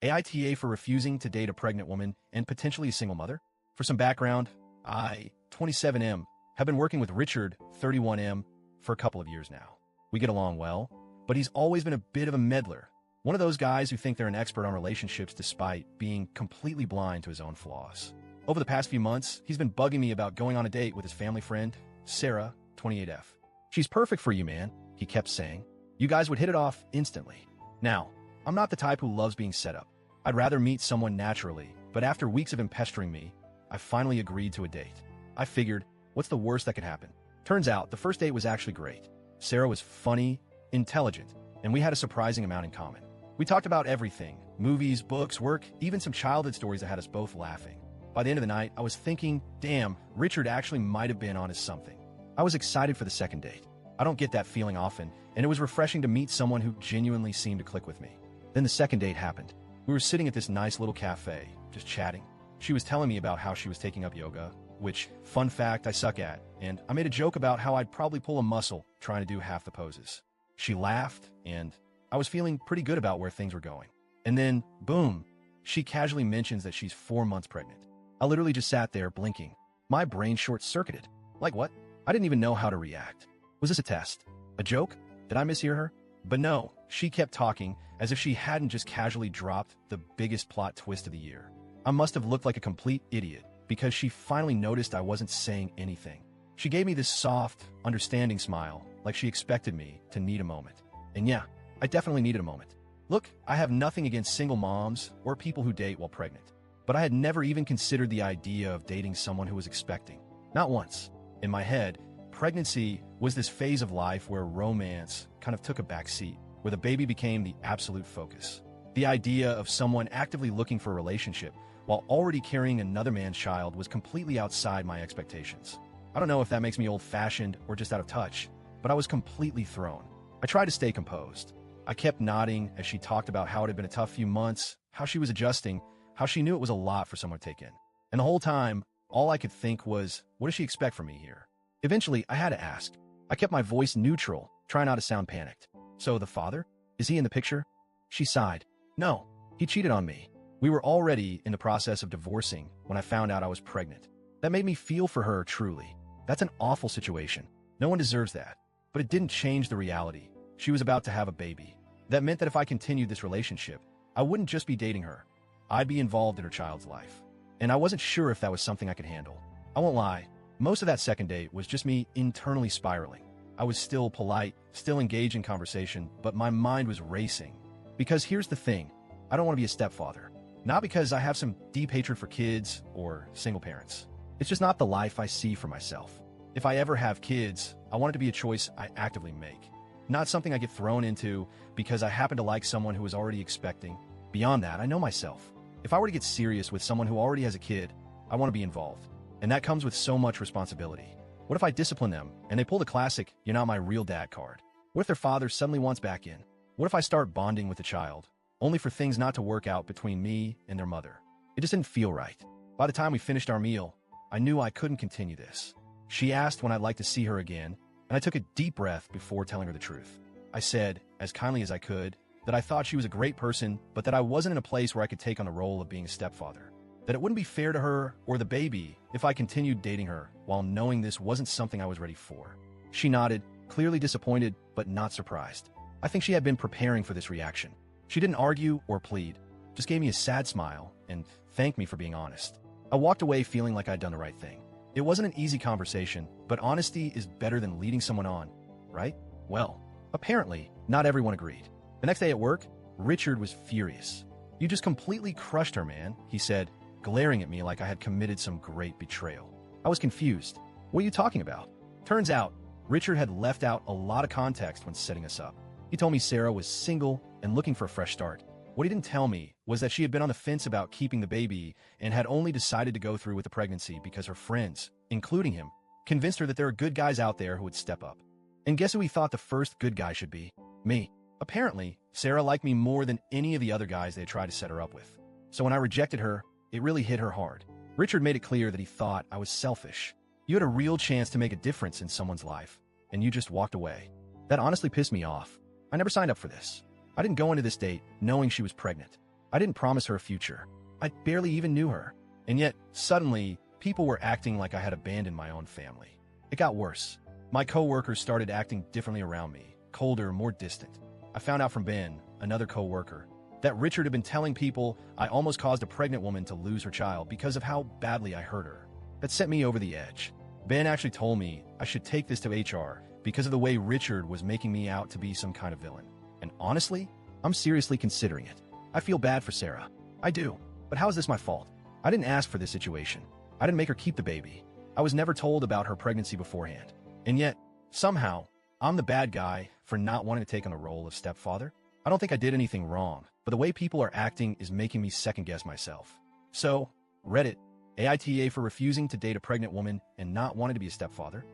AITA for refusing to date a pregnant woman and potentially a single mother? For some background, I, 27M, have been working with Richard, 31M, for a couple of years now. We get along well, but he's always been a bit of a meddler. One of those guys who think they're an expert on relationships despite being completely blind to his own flaws. Over the past few months, he's been bugging me about going on a date with his family friend, Sarah, 28F. She's perfect for you, man, he kept saying. You guys would hit it off instantly. Now, I'm not the type who loves being set up. I'd rather meet someone naturally, but after weeks of him pestering me, I finally agreed to a date. I figured, what's the worst that could happen? Turns out, the first date was actually great. Sarah was funny, intelligent, and we had a surprising amount in common. We talked about everything, movies, books, work, even some childhood stories that had us both laughing. By the end of the night, I was thinking, damn, Richard actually might have been onto something. I was excited for the second date. I don't get that feeling often, and it was refreshing to meet someone who genuinely seemed to click with me. Then the second date happened. We were sitting at this nice little cafe, just chatting. She was telling me about how she was taking up yoga, which, fun fact, I suck at, and I made a joke about how I'd probably pull a muscle trying to do half the poses. She laughed, and I was feeling pretty good about where things were going. And then, boom, she casually mentions that she's 4 months pregnant. I literally just sat there blinking. My brain short-circuited. Like what? I didn't even know how to react. Was this a test? A joke? Did I mishear her? But no, she kept talking as if she hadn't just casually dropped the biggest plot twist of the year. I must have looked like a complete idiot because she finally noticed I wasn't saying anything. She gave me this soft, understanding smile, like she expected me to need a moment. And yeah, I definitely needed a moment. Look, I have nothing against single moms or people who date while pregnant, but I had never even considered the idea of dating someone who was expecting. Not once. In my head, pregnancy was this phase of life where romance kind of took a back seat, where the baby became the absolute focus. The idea of someone actively looking for a relationship while already carrying another man's child was completely outside my expectations. I don't know if that makes me old-fashioned or just out of touch, but I was completely thrown. I tried to stay composed. I kept nodding as she talked about how it had been a tough few months, how she was adjusting, how she knew it was a lot for someone to take in. And the whole time, all I could think was, what does she expect from me here? Eventually, I had to ask. I kept my voice neutral, trying not to sound panicked. So the father? Is he in the picture? She sighed. No, he cheated on me. We were already in the process of divorcing when I found out I was pregnant. That made me feel for her, truly. That's an awful situation. No one deserves that. But it didn't change the reality. She was about to have a baby. That meant that if I continued this relationship, I wouldn't just be dating her. I'd be involved in her child's life. And I wasn't sure if that was something I could handle. I won't lie. Most of that second date was just me internally spiraling. I was still polite, still engaged in conversation, but my mind was racing. Because here's the thing. I don't want to be a stepfather. Not because I have some deep hatred for kids or single parents. It's just not the life I see for myself. If I ever have kids, I want it to be a choice I actively make. Not something I get thrown into because I happen to like someone who is already expecting. Beyond that, I know myself. If I were to get serious with someone who already has a kid, I want to be involved. And that comes with so much responsibility. What if I discipline them and they pull the classic, "You're not my real dad" card? What if their father suddenly wants back in? What if I start bonding with the child, only for things not to work out between me and their mother? It just didn't feel right. By the time we finished our meal, I knew I couldn't continue this. She asked when I'd like to see her again, and I took a deep breath before telling her the truth. I said, as kindly as I could, that I thought she was a great person, but that I wasn't in a place where I could take on the role of being a stepfather. That it wouldn't be fair to her or the baby if I continued dating her while knowing this wasn't something I was ready for. She nodded, clearly disappointed, but not surprised. I think she had been preparing for this reaction. She didn't argue or plead, just gave me a sad smile and thanked me for being honest. I walked away feeling like I'd done the right thing. It wasn't an easy conversation, but honesty is better than leading someone on, right? Well, apparently, not everyone agreed. The next day at work, Richard was furious. "You just completely crushed her, man," he said, glaring at me like I had committed some great betrayal. I was confused. What are you talking about? Turns out, Richard had left out a lot of context when setting us up. He told me Sarah was single and looking for a fresh start. What he didn't tell me was that she had been on the fence about keeping the baby and had only decided to go through with the pregnancy because her friends, including him, convinced her that there are good guys out there who would step up. And guess who he thought the first good guy should be? Me. Apparently, Sarah liked me more than any of the other guys they had tried to set her up with. So when I rejected her, it really hit her hard. Richard made it clear that he thought I was selfish. You had a real chance to make a difference in someone's life, and you just walked away. That honestly pissed me off. I never signed up for this. I didn't go into this date knowing she was pregnant. I didn't promise her a future. I barely even knew her. And yet, suddenly, people were acting like I had abandoned my own family. It got worse. My coworkers started acting differently around me, colder, more distant. I found out from Ben, another coworker, that Richard had been telling people I almost caused a pregnant woman to lose her child because of how badly I hurt her. That sent me over the edge. Ben actually told me I should take this to HR because of the way Richard was making me out to be some kind of villain. And honestly, I'm seriously considering it. I feel bad for Sarah. I do. But how is this my fault? I didn't ask for this situation. I didn't make her keep the baby. I was never told about her pregnancy beforehand. And yet, somehow, I'm the bad guy for not wanting to take on the role of stepfather. I don't think I did anything wrong, but the way people are acting is making me second-guess myself. So, Reddit, AITA for refusing to date a pregnant woman and not wanting to be a stepfather.